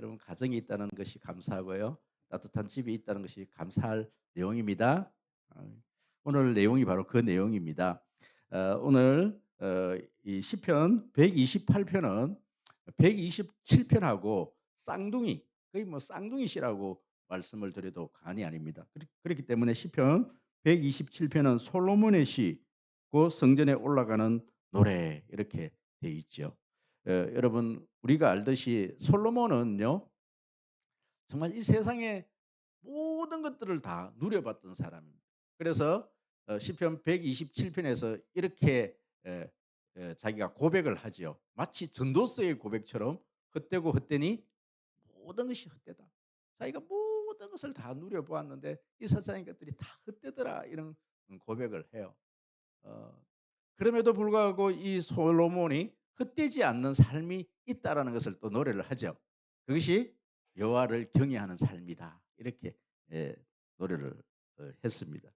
여러분 가정이 있다는 것이 감사하고요. 따뜻한 집이 있다는 것이 감사할 내용입니다. 어, 오늘 내용이 바로 그 내용입니다. 오늘 이 시편 128편은 127편하고 쌍둥이 거의 뭐 쌍둥이시라고 말씀을 드려도 과언이 아닙니다. 그렇기 때문에 시편 127편은 솔로몬의 시고 성전에 올라가는 노래 이렇게 돼 있죠. 여러분 우리가 알듯이 솔로몬은요 정말 이 세상의 모든 것들을 다 누려봤던 사람입니다. 그래서 시편 127편에서 이렇게 자기가 고백을 하지요. 마치 전도서의 고백처럼 헛되고 헛되니 모든 것이 헛되다. 자기가 모든 것을 다 누려보았는데 이 세상의 것들이 다 헛되더라 이런 고백을 해요. 어, 그럼에도 불구하고 이 솔로몬이 헛되지 않는 삶이 있다라는 것을 또 노래를 하죠. 그것이 여호와를 경외하는 삶이다. 이렇게 예, 노래를 했습니다.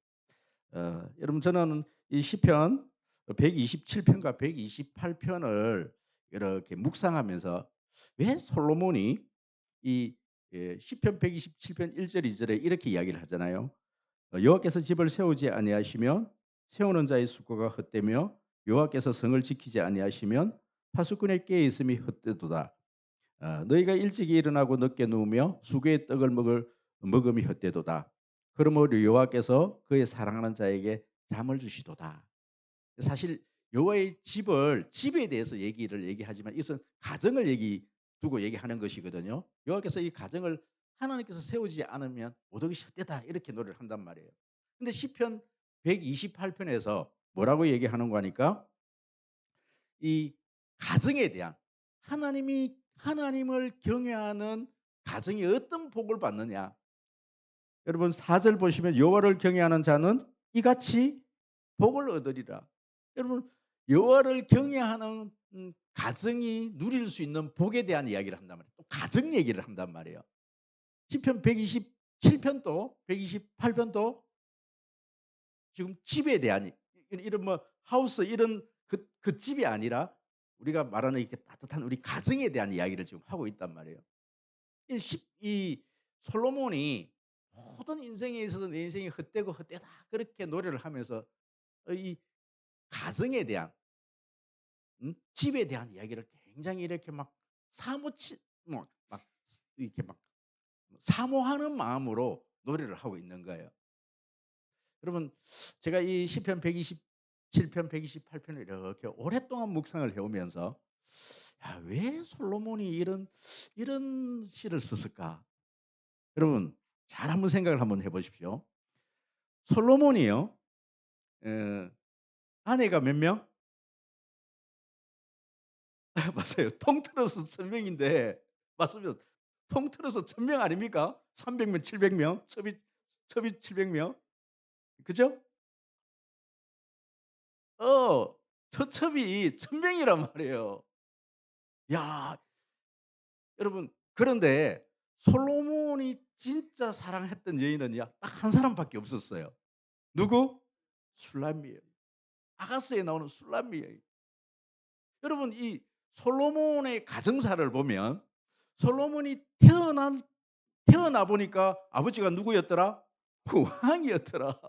여러분 저는 이 시편 127편과 128편을 이렇게 묵상하면서 왜 솔로몬이 이 시편 127편 1절 2절에 이렇게 이야기를 하잖아요. 여호와께서 집을 세우지 아니하시면 세우는 자의 수고가 헛되며 여호와께서 성을 지키지 아니하시면 파수꾼의 깨어 있음이 헛되도다. 너희가 일찍 일어나고 늦게 누우며 수고의 떡을 먹음이 헛되도다. 그러므로 여호와께서 그의 사랑하는 자에게 잠을 주시도다. 사실 여호와의 집에 대해서 얘기하지만 이것은 가정을 두고 얘기하는 것이거든요. 여호와께서 이 가정을 하나님께서 세우지 않으면 모든 것이 헛되다 이렇게 노래를 한단 말이에요. 근데 시편 128편에서 뭐라고 얘기하는 거니까 이 가정에 대한 하나님을 경외하는 가정이 어떤 복을 받느냐. 여러분 4절 보시면 여호와를 경외하는 자는 이같이 복을 얻으리라. 여러분 여호와를 경외하는 가정이 누릴 수 있는 복에 대한 이야기를 한단 말이에요. 또 가정 얘기를 한단 말이에요. 시편 127편도 128편도 지금 집에 대한 이런 뭐 하우스 이런 그 집이 아니라 우리가 말하는 이렇게 따뜻한 우리 가정에 대한 이야기를 지금 하고 있단 말이에요. 이 솔로몬이 모든 인생에 있어서 내 인생이 헛되고 헛되다 그렇게 노래를 하면서 이 가정에 대한 집에 대한 이야기를 굉장히 이렇게 막 사모치 막 이렇게 막 사모하는 마음으로 노래를 하고 있는 거예요. 여러분 제가 이 시편 127편 128편을 이렇게 오랫동안 묵상을 해 오면서 왜 솔로몬이 이런 시를 썼을까? 여러분 잘 한번 생각을 한번 해 보십시오. 솔로몬이요. 에, 아내가 몇 명? 맞아요. 통틀어서 1000명인데 맞습니다. 통틀어서 1000명 아닙니까? 300명, 700명, 첩이 700명. 그죠? 어. 처첩이 1000명이란 말이에요. 야, 여러분 그런데 솔로몬이 진짜 사랑했던 여인은요. 딱 한 사람밖에 없었어요. 누구? 술람미예요. 아가스에 나오는 술람미예요. 여러분 이 솔로몬의 가정사를 보면 솔로몬이 태어나 보니까 아버지가 누구였더라? 왕이었더라.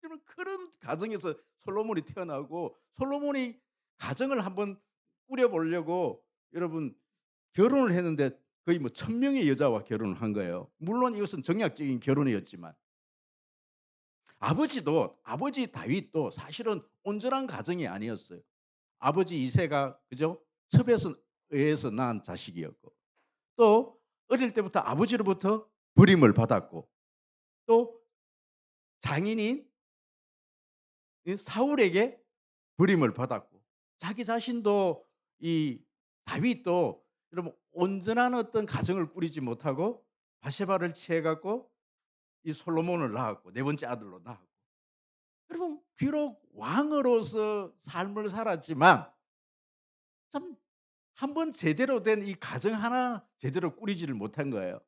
여러분 그런 가정에서 솔로몬이 태어나고 솔로몬이 가정을 한번 꾸려 보려고 여러분 결혼을 했는데 거의 뭐 1000명의 여자와 결혼을 한 거예요. 물론 이것은 정략적인 결혼이었지만 아버지 다윗도 사실은 온전한 가정이 아니었어요. 아버지 이새가 그죠? 첩에서 의해서 낳은 자식이었고 또 어릴 때부터 아버지로부터 버림을 받았고 또 장인인 이 사울에게 버림을 받았고 자기 자신도 이 다윗도 여러분 온전한 어떤 가정을 꾸리지 못하고 바세바를 취해 갖고 이 솔로몬을 낳았고 네 번째 아들로 낳았고 여러분 비록 왕으로서 삶을 살았지만 참 한 번 제대로 된 이 가정 하나 제대로 꾸리지를 못한 거예요.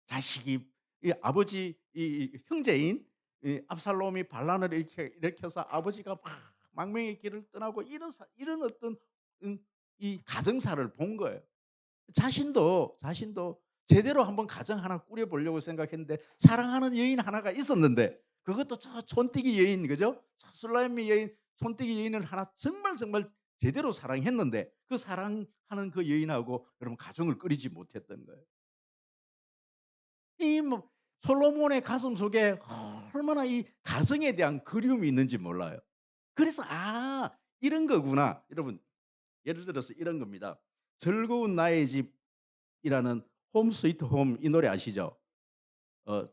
자식이 이 아버지 이 형제인 이 압살롬이 반란을 일으켜서 아버지가 막 망명의 길을 떠나고 이런 어떤 이 가정사를 본 거예요. 자신도 제대로 한번 가정 하나 꾸려 보려고 생각했는데 사랑하는 여인 하나가 있었는데 그것도 저 촌뜨기 여인 그죠? 술라미 여인 촌뜨기 여인을 하나 정말 제대로 사랑했는데 그 사랑하는 그 여인하고 여러분 가정을 꾸리지 못했던 거예요. 이 뭐 솔로몬의 가슴 속에 얼마나 이 가정에 대한 그리움이 있는지 몰라요. 그래서 '아 이런 거구나.' 여러분 예를 들어서 이런 겁니다. 즐거운 나의 집이라는 홈 스위트 홈 이 노래 아시죠?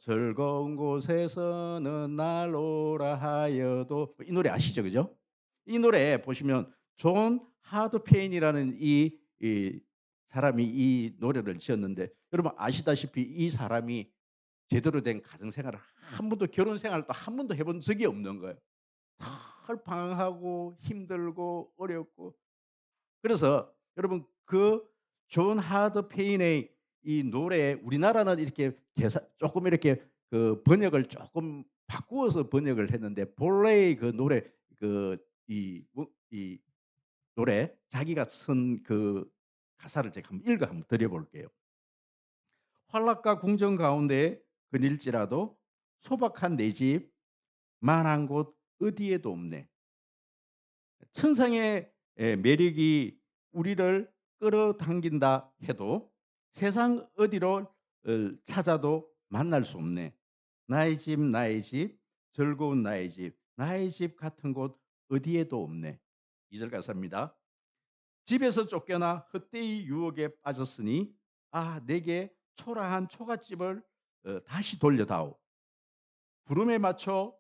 즐거운 곳에서는 날 오라 하여도 이 노래 아시죠? 그죠? 이 노래 보시면 존 하드페인이라는 이 사람이 이 노래를 지었는데 여러분 아시다시피 이 사람이 제대로 된 가정 생활을 한 번도 결혼 생활도 한 번도 해본 적이 없는 거예요. 늘 방황하고 힘들고 어렵고 그래서 여러분 그 존 하드 페인의 이 노래 우리나라는 이렇게 개사 쪼끔 이렇게 그 번역을 쪼끔 바꾸어서 번역을 했는데 본래의 그 노래 그 이 노래 자기가 쓴 그 가사를 제가 한번 읽어 한번 드려 볼게요. "환락과 궁정 가운데 거닐지라도 소박한 내 집 만한 곳 어디에도 없네. 천상의 매력이 우리를 끌어당긴다 해도 세상 어디로 찾아도 만날 수 없네. 나의 집 나의 집 즐거운 나의 집 나의 집 같은 곳 어디에도 없네." 2절 가사입니다. "집에서 쫓겨나 헛되이 유혹에 빠졌으니 아 내게 초라한 초가집을 다시 돌려다오. 부름에 맞춰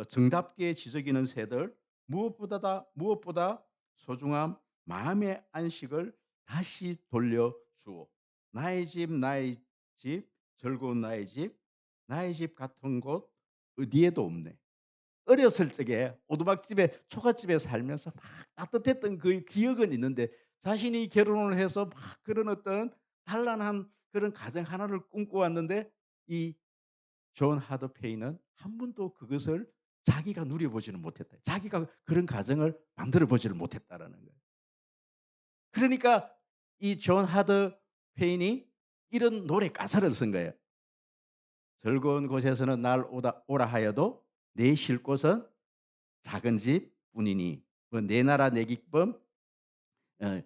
정답게 지저귀는 새들 무엇보다 소중한 마음의 안식을 다시 돌려주오. 나의 집 나의 집 즐거운 나의 집 나의 집 같은 곳 어디에도 없네." 어렸을 적에 오두막집에 초가집에 살면서 막 따뜻했던 그 기억은 있는데 자신이 결혼을 해서 막 그런 어떤 단란한 그런 가정 하나를 꿈꿔왔는데 이 존 하드페이는 한 번도 그것을 자기가 누려보지는 못했다. 자기가 그런 가정을 만들어 보지를 못했다라는 거예요. 그러니까 이 존 하드페인이 이런 노래 가사를 쓴 거예요. "즐거운 곳에서는 날 오라 하여도 내 쉴 곳은 작은 집뿐이니 내 나라 내 기쁨 어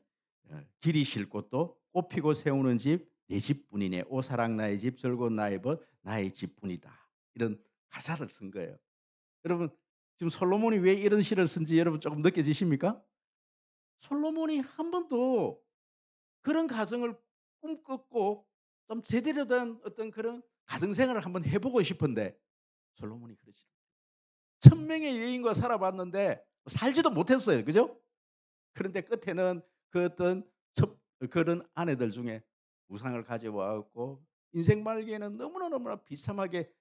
길이 쉴 곳도 꽃 피고 세우는 집 내 집뿐이네. 오 사랑 나의 집 즐거운 나의 벗 나의 집뿐이다." 이런 가사를 쓴 거예요. 여러분 지금 솔로몬이 왜 이런 시를 쓴지 여러분 조금 느껴지십니까? 솔로몬이 한 번도 그런 가정을 꿈꿨고 좀 제대로 된 어떤 그런 가정 생활을 한번 해 보고 싶은데 솔로몬이 그러지 천명의 여인과 살아봤는데 살지도 못했어요. 그죠? 그런데 끝에는 그 어떤 그런 아내들 중에 우상을 가져와 갖고 인생 말기에는 너무나 비참하게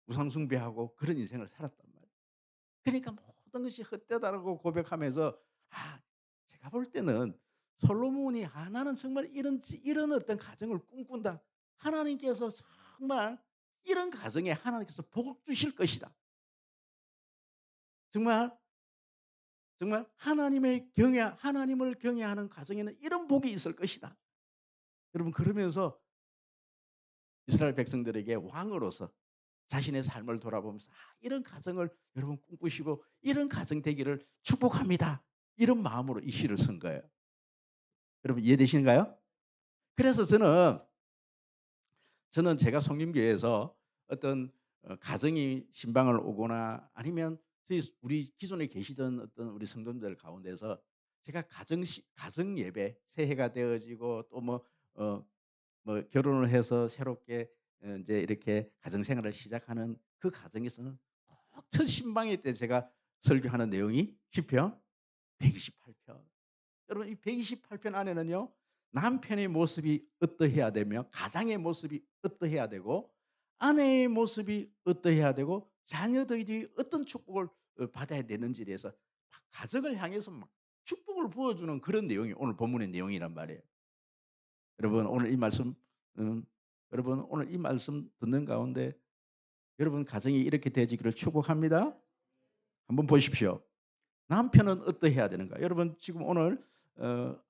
우상 숭배하고 그런 인생을 살았단 말이에요. 그러니까 모든 것이 헛되다라고 고백하면서 아 제가 볼 때는 솔로몬이 '아 나는 정말 이런 어떤 가정을 꿈꾼다. 하나님께서 정말 이런 가정에 하나님께서 복을 주실 것이다. 정말 하나님을 경외하는 가정에는 이런 복이 있을 것이다.' 여러분 그러면서 이스라엘 백성들에게 왕으로서 자신의 삶을 돌아보면서 '아 이런 가정을 여러분 꿈꾸시고 이런 가정 되기를 축복합니다.' 이런 마음으로 이 시를 쓴 거예요. 여러분 이해되시는가요? 그래서 저는 제가 성림교회에서 어떤 가정이 신방을 오거나 아니면 우리 기존에 계시던 어떤 우리 성도님들 가운데서 제가 가정 예배 새해가 되어지고 또 뭐 결혼을 해서 새롭게 인제 이렇게 가정 생활을 시작하는 그 가정에서는 꼭 첫 신방일 때 제가 설교하는 내용이 시편 128 편. 여러분 이 128편 안에는요. 남편의 모습이 어떠해야 되며 가장의 모습이 어떠해야 되고 아내의 모습이 어떠해야 되고 자녀들이 어떤 축복을 받아야 되는지에 대해서 막 가정을 향해서 막 축복을 부어 주는 그런 내용이 오늘 본문의 내용이란 말이에요. 여러분 오늘 이 말씀 음 여러분 오늘 이 말씀 듣는 가운데 여러분 가정이 이렇게 되어지기를 축복합니다. 한번 보십시오. 남편은 어떠해야 되는가? 여러분 지금 오늘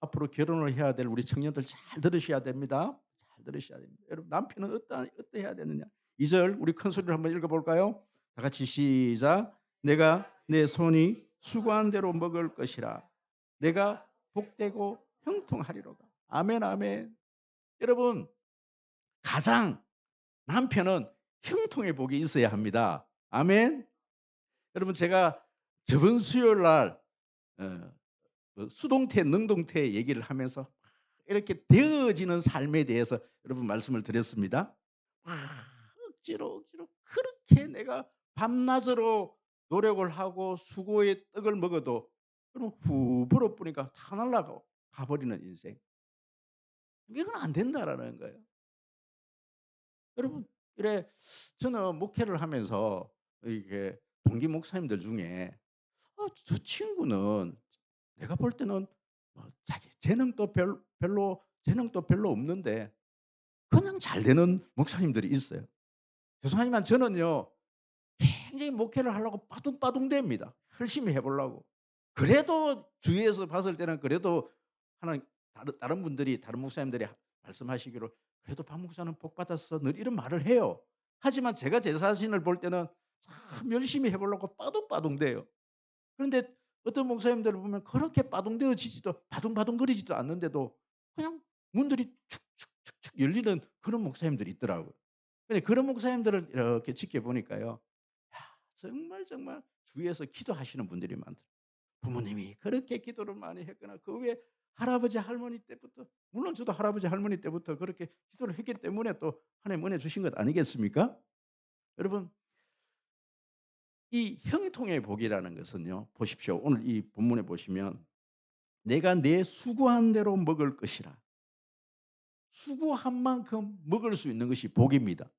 앞으로 결혼을 해야 될 우리 청년들 잘 들으셔야 됩니다. 잘 들으셔야 됩니다. 여러분 남편은 어떠해야 되느냐. 2절 우리 큰 소리로 한번 읽어 볼까요? 다 같이 시작. "내가 내 손이 수고한 대로 먹을 것이라. 내가 복되고 형통하리로다." 아멘, 아멘. 여러분 가장 남편은 형통의 복이 있어야 합니다. 아멘. 여러분 제가 저번 수요일 날 어 수동태, 능동태 얘기를 하면서 이렇게 되어지는 삶에 대해서 여러분 말씀을 드렸습니다. 아 억지로 그렇게 내가 밤낮으로 노력을 하고 수고의 떡을 먹어도 그럼 후 불어보니까 다 날아가 가버리는 인생. 이건 안 된다라는 거예요. 여러분 이래 저는 목회를 하면서 이게 동기 목사님들 중에 저 친구는 내가 볼 때는 자기 재능도 별로 재능도 별로 없는데 그냥 잘 되는 목사님들이 있어요. 죄송하지만 저는요 굉장히 목회를 하려고 빠둥빠둥댑니다. 열심히 해 보려고. 그래도 주위에서 봤을 때는 그래도 하는 다른 분들이 다른 목사님들이 말씀하시기를 "그래도 박 목사는 복 받았어." 늘 이런 말을 해요. 하지만 제가 제 자신을 볼 때는 참 열심히 해 보려고 빠둥빠둥대요. 그런데 어떤 목사님들을 보면 그렇게 빠둥대어지지도 바둥바둥거리지도 않는데도 그냥 문들이 축축축축 열리는 그런 목사님들이 있더라고요. 근데 그런 목사님들을 이렇게 지켜보니까요. 야 정말 주위에서 기도하시는 분들이 많더라고요. 부모님이 그렇게 기도를 많이 했거나 그 외에 할아버지 할머니 때부터 물론 저도 할아버지 할머니 때부터 그렇게 기도를 했기 때문에 또 하나님 은혜 주신 것 아니겠습니까? 여러분 이 형통의 복이라는 것은요. 보십시오. 오늘 이 본문에 보시면 "내가 내 수고한 대로 먹을 것이라." 수고한 만큼 먹을 수 있는 것이 복입니다.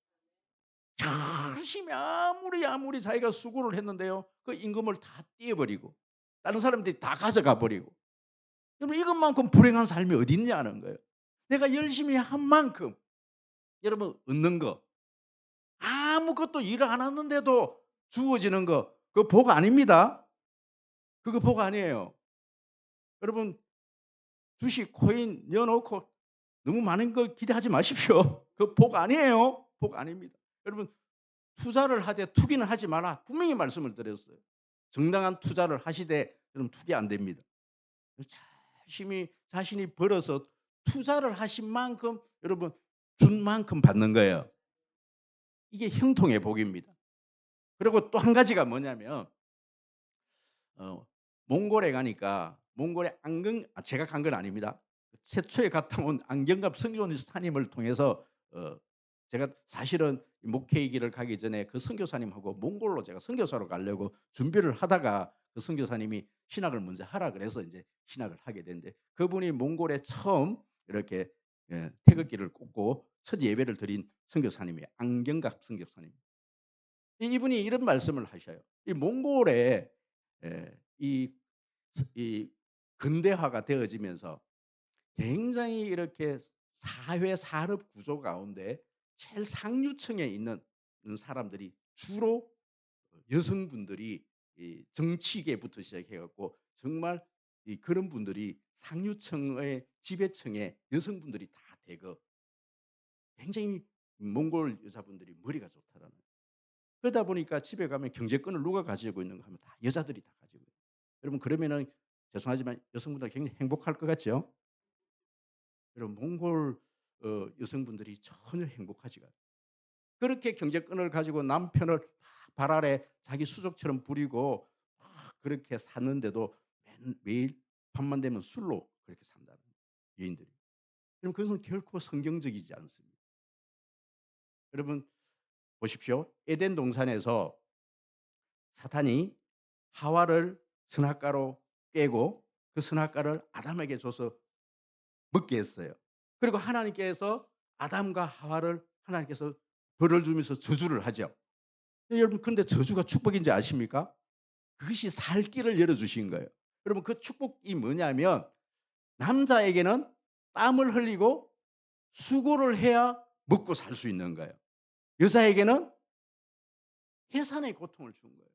열심히 아무리 자기가 수고를 했는데요. 그 임금을 다 떼어 버리고 다른 사람들이 다 가져가 버리고 여러분 이것만큼 불행한 삶이 어디 있냐는 거예요. 내가 열심히 한 만큼 여러분 얻는 거 아무것도 일을 안 했는데도 주어지는 거 그거 복 아닙니다. 그거 복 아니에요. 여러분 주식, 코인 넣어 놓고 너무 많은 거 기대하지 마십시오. 그 복 아니에요. 복 아닙니다. 여러분 투자를 하되 투기는 하지 마라. 분명히 말씀을 드렸어요. 정당한 투자를 하시되 여러분 투기 안 됩니다. 열심히 자신이 벌어서 투자를 하신 만큼 여러분 준 만큼 받는 거예요. 이게 형통의 복입니다. 그리고 또 한 가지가 뭐냐면 어 몽골에 가니까 몽골의 안경 제가 간 건 아닙니다. 최초에 갔다 온 안경갑 선교사님을 통해서 어 제가 사실은 목회의 길을 가기 전에 그 선교사님하고 몽골로 제가 선교사로 가려고 준비를 하다가 그 선교사님이 "신학을 먼저 하라." 그래서 인제 신학을 하게 됐는데 그분이 몽골에 처음 이렇게 태극기를 꽂고 첫 예배를 드린 선교사님이에요. 안경갑 선교사님. 이분이 이런 말씀을 하셔요. 이 몽골에 이 근대화가 되어지면서 굉장히 이렇게 사회 산업 구조 가운데 제일 상류층에 있는 사람들이 주로 여성분들이 이 정치계부터 시작해 갖고 정말 그런 분들이 상류층의 지배층의 여성분들이 다 대거 굉장히 몽골 여자분들이 머리가 좋다라는 그러다 보니까 집에 가면 경제권을 누가 가지고 있는가 하면 다 여자들이 다 가지고 있어요. 여러분 그러면은 죄송하지만 여성분들 굉장히 행복할 것 같죠? 여러분 몽골 여성분들이 전혀 행복하지가 않아요. 그렇게 경제권을 가지고 남편을 막 발 아래 자기 수족처럼 부리고 막 그렇게 사는데도 매일 밤만 되면 술로 그렇게 산다는 거예요, 여인들이. 여러분 그것은 결코 성경적이지 않습니다. 여러분 보십시오. 에덴 동산에서 사탄이 하와를 선악과로 꿰고 그 선악과를 아담에게 줘서 먹게 했어요. 그리고 하나님께서 아담과 하와를 하나님께서 벌을 주면서 저주를 하죠. 여러분 근데 저주가 축복인지 아십니까? 그것이 살 길을 열어 주신 거예요. 여러분 그 축복이 뭐냐면 남자에게는 땀을 흘리고 수고를 해야 먹고 살 수 있는 거예요. 여자에게는 해산의 고통을 준 거예요.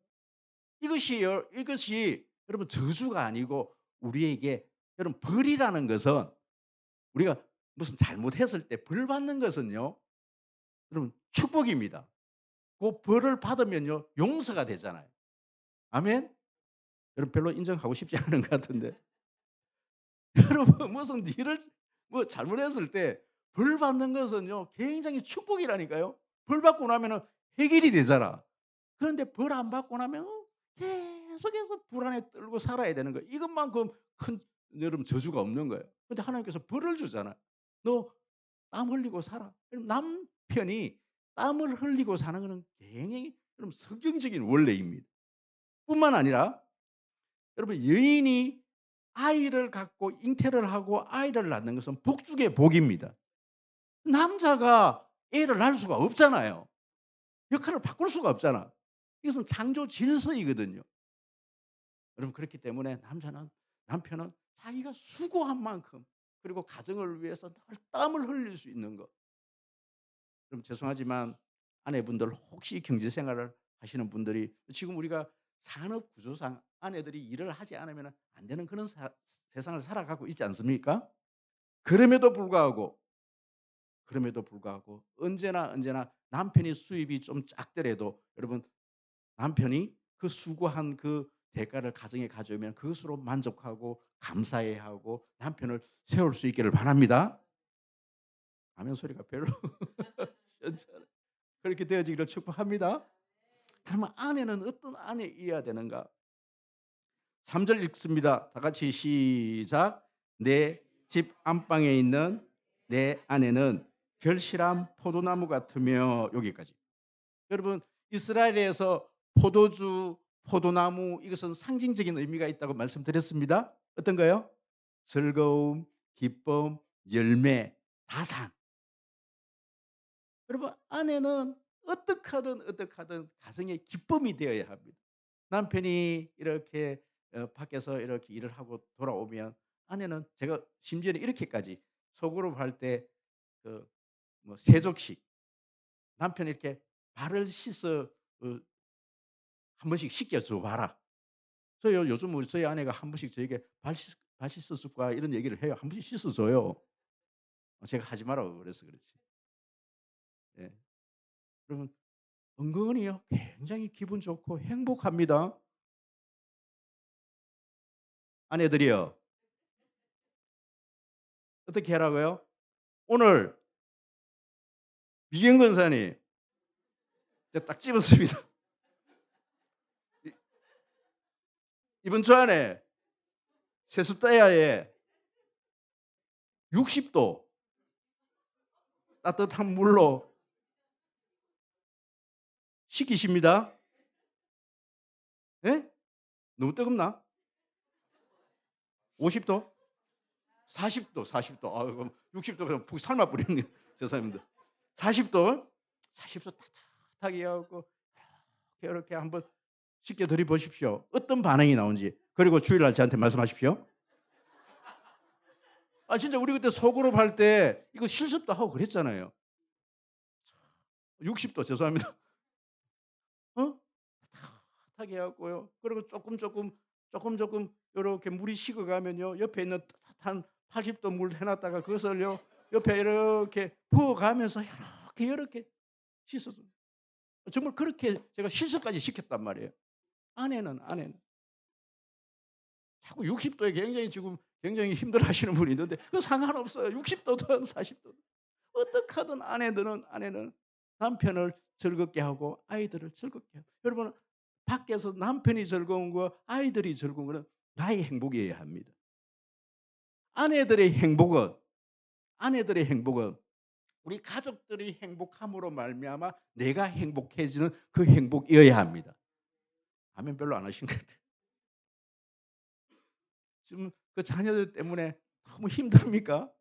이것이 여러분 저주가 아니고 우리에게 여러분 벌이라는 것은 우리가 무슨 잘못했을 때 벌 받는 것은요. 여러분 축복입니다. 그 벌을 받으면요 용서가 되잖아요. 아멘. 여러분 별로 인정하고 싶지 않은 것 같은데. 여러분 무슨 일을 뭐 잘못했을 때 벌 받는 것은요 굉장히 축복이라니까요. 벌 받고 나면은 해결이 되잖아. 그런데 벌 안 받고 나면 계속해서 불안에 떨고 살아야 되는 거예요. 이것만큼 큰 여러분 저주가 없는 거예요. 근데 하나님께서 벌을 주잖아요. "너 땀 흘리고 살아." 그럼 남편이 땀을 흘리고 사는 것은 굉장히 여러분 성경적인 원리입니다. 뿐만 아니라 여러분 여인이 아이를 갖고 잉태를 하고 아이를 낳는 것은 복 중의 복입니다. 남자가 애를 낳을 수가 없잖아요. 역할을 바꿀 수가 없잖아. 이것은 창조 질서이거든요. 여러분 그렇기 때문에 남편은 자기가 수고한 만큼 그리고 가정을 위해서 늘 땀을 흘릴 수 있는 것. 그럼 죄송하지만 아내분들 혹시 경제 생활을 하시는 분들이 지금 우리가 산업 구조상 아내들이 일을 하지 않으면 안 되는 그런 세상을 살아가고 있지 않습니까? 그럼에도 불구하고 언제나 남편이 수입이 좀 작더라도 여러분 남편이 그 수고한 그 대가를 가정에 가져오면 그것으로 만족하고 감사해야 하고 남편을 세울 수 있기를 바랍니다. 아멘 소리가 별로 시원치 않아요. 그렇게 되어지기를 축복합니다. 그러면 아내는 어떤 아내이어야 되는가? 3절 읽습니다. 다 같이 시작. "내 집 안방에 있는 내 아내는 결실한 포도나무 같으며." 여기까지. 여러분 이스라엘에서 포도주, 포도나무 이것은 상징적인 의미가 있다고 말씀드렸습니다. 어떤가요? 즐거움, 기쁨, 열매, 다산. 여러분 아내는 어떻게 하든 가정의 기쁨이 되어야 합니다. 남편이 이렇게 밖에서 이렇게 일을 하고 돌아오면 아내는 제가 심지어는 이렇게까지 속으로 할 때 그 뭐 세족식 남편이 이렇게 발을 씻어 한 번씩 씻겨 줘 봐라. 저요 요즘 우리 저희 아내가 한 번씩 저에게 발 씻어 줄까 이런 얘기를 해요. 한 번씩 씻어 줘요. 제가 하지 말라고 그래서 그렇지. 예. 그러면 은근히요 굉장히 기분 좋고 행복합니다. 아내들이요. 어떻게 하라고요? 오늘 미경 권사님 제가 딱 집었습니다. 이 이번 주 안에 세숫대야에 60도 따뜻한 물로 식히십니다. 예? 너무 뜨겁나? 50 도? 40 도, 40 도. 아 그럼 60도 그냥 푹 삶아 버렸네요. 죄송합니다. 40 도? 40도 따뜻하게 해 갖고 이렇게 한번 식혀 드려 보십시오. 어떤 반응이 나오는지. 그리고 주일날 저한테 말씀하십시오. 아 진짜 우리 그때 소그룹 할 때 이거 실습도 하고 그랬잖아요. 60도 죄송합니다. 어? 따뜻하게 해 갖고요. 그리고 쪼끔 요렇게 물이 식어가면요. 옆에 있는 따뜻한 80도 물 해 놨다가 그것을요 옆에 이렇게 부어 가면서 요렇게 씻어 줍니다. 정말 그렇게 제가 실습까지 시켰단 말이에요. 아내는 자꾸 60 도에 굉장히 지금 굉장히 힘들어하시는 분이 있는데 그 상관없어요. 60 도든 40 도든. 어떻게 하든 아내는 남편을 즐겁게 하고 아이들을 즐겁게 하고 여러분 밖에서 남편이 즐거운 거 아이들이 즐거운 거는 나의 행복이어야 합니다. 아내들의 행복은 아내들의 행복은 우리 가족들이 행복함으로 말미암아 내가 행복해지는 그 행복이어야 합니다. 아멘 별로 안 하신 것 같아요. 지금 그 자녀들 때문에 너무 힘듭니까?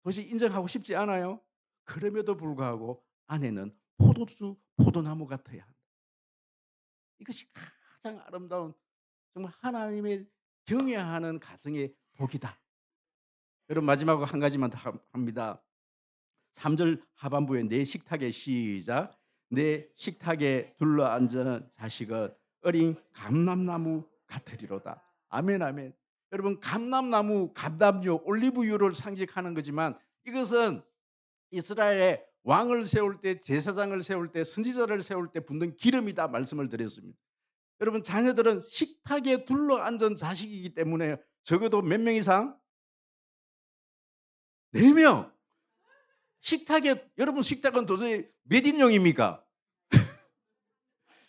도저히 인정하고 싶지 않아요? 그럼에도 불구하고 아내는 포도나무 같아야 한다. 이것이 가장 아름다운 정말 하나님의 경외하는 가정의 복이다. 여러분 마지막으로 한 가지만 더 합니다. 3절 하반부에 내 식탁에 시작. 내 식탁에 둘러앉은 자식은 어린 감람나무 같으리로다. 아멘 아멘. 여러분 감람나무, 감람유, 올리브유를 상징하는 거지만 이것은 이스라엘의 왕을 세울 때, 제사장을 세울 때, 선지자를 세울 때 붓는 기름이다 말씀을 드렸습니다. 여러분 자녀들은 식탁에 둘러앉은 자식이기 때문에 적어도 몇 명 이상? 4명. 식탁에 여러분 식탁은 도저히 몇 인용입니까?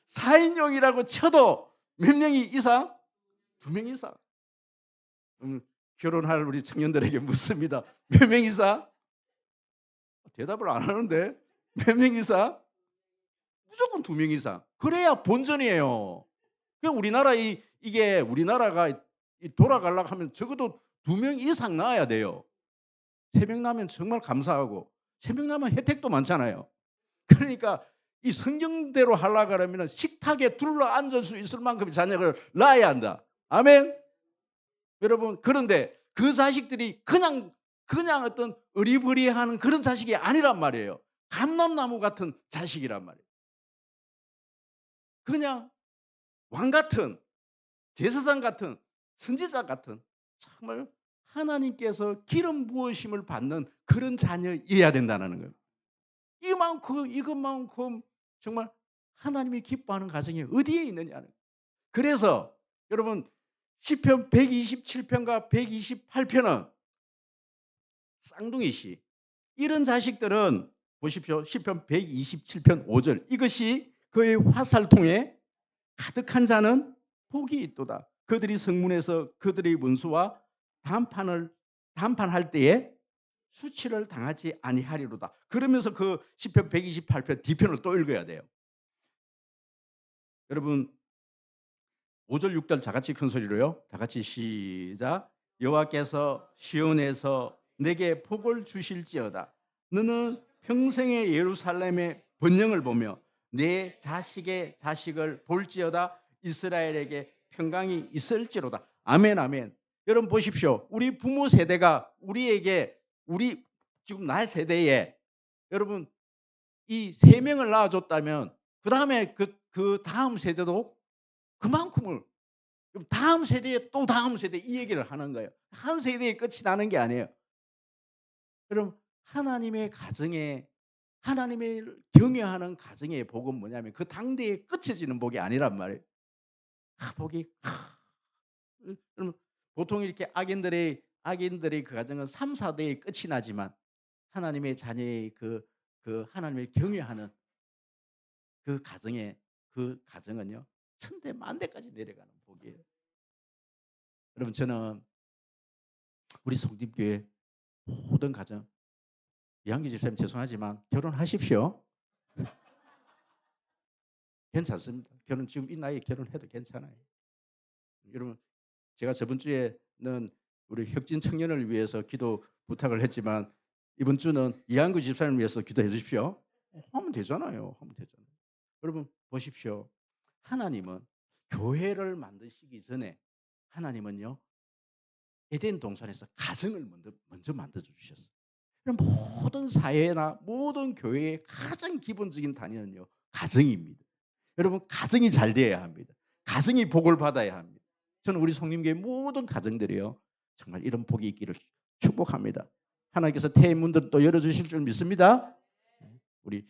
4인용이라고 쳐도 몇 명이 이상? 2명 이상. 결혼할 우리 청년들에게 묻습니다. 몇 명 이상? 대답을 안 하는데 몇 명 이상? 무조건 2명 이상. 그래야 본전이에요. 그냥 우리나라 이게 우리나라가 돌아가려고 하면 적어도 2명 이상 낳아야 돼요. 3명 낳으면 정말 감사하고 3명 낳으면 혜택도 많잖아요. 그러니까 이 성경대로 하려고 하면 식탁에 둘러앉을 수 있을 만큼의 자녀를 낳아야 한다. 아멘. 여러분 그런데 그 자식들이 그냥 어떤 어리버리하는 그런 자식이 아니란 말이에요. 감람나무 같은 자식이란 말이에요. 그냥 왕 같은, 제사장 같은, 선지자 같은 정말 하나님께서 기름 부으심을 받는 그런 자녀여야 된다는 거예요. 이것만큼 정말 하나님이 기뻐하는 가정이 어디에 있느냐는 거예요. 그래서 여러분 시편 127편과 128편은 쌍둥이시. 이런 자식들은 보십시오. 시편 127편 5절. 이것이 그의 화살통에 가득한 자는 복이 있도다. 그들이 성문에서 그들의 원수와 담판할 때에 수치를 당하지 아니하리로다. 그러면서 그 시편 128편 뒤편을 또 읽어야 돼요. 여러분 5절 6절 다 같이 큰 소리로요. 다 같이 시작. 여호와께서 시온에서 내게 복을 주실지어다. 너는 평생의 예루살렘의 번영을 보며 내 자식의 자식을 볼지어다. 이스라엘에게 평강이 있을지로다. 아멘 아멘. 여러분 보십시오. 우리 부모 세대가 우리 지금 나의 세대에 여러분 이 3명을 낳아줬다면 그 다음에 그 다음 세대도 그만큼을 다음 세대에 또 다음 세대 이 얘기를 하는 거예요. 한 세대에 끝이 나는 게 아니에요. 여러분 하나님의 가정에 하나님을 경외하는 가정의 복은 뭐냐면 그 당대에 끝쳐지는 복이 아니란 말이에요. 복이 여러분 보통 이렇게 악인들의 그 가정은 3, 4대에 끝이 나지만 하나님의 자녀의 그 하나님을 경외하는 그 가정은요 천대 만대까지 내려가는 복이에요. 여러분 저는 우리 성립교회 모든 가정 이한기 집사님 죄송하지만 결혼하십시오. 괜찮습니다. 결혼 지금 이 나이에 결혼해도 괜찮아요. 여러분 제가 저번 주에는 우리 혁진 청년을 위해서 기도 부탁을 했지만 이번 주는 이한구 집사님을 위해서 기도해 주십시오. 하면 되잖아요. 여러분 보십시오. 하나님은 교회를 만드시기 전에 하나님은요 에덴 동산에서 가정을 먼저 만들어 주셨어요. 모든 사회나 모든 교회의 가장 기본적인 단위는요 가정입니다. 여러분 가정이 잘 되어야 합니다. 가정이 복을 받아야 합니다. 저는 우리 성림교회 모든 가정들이요 정말 이런 복이 있기를 축복합니다. 하나님께서 태의 문들을 또 열어주실 줄 믿습니다. 우리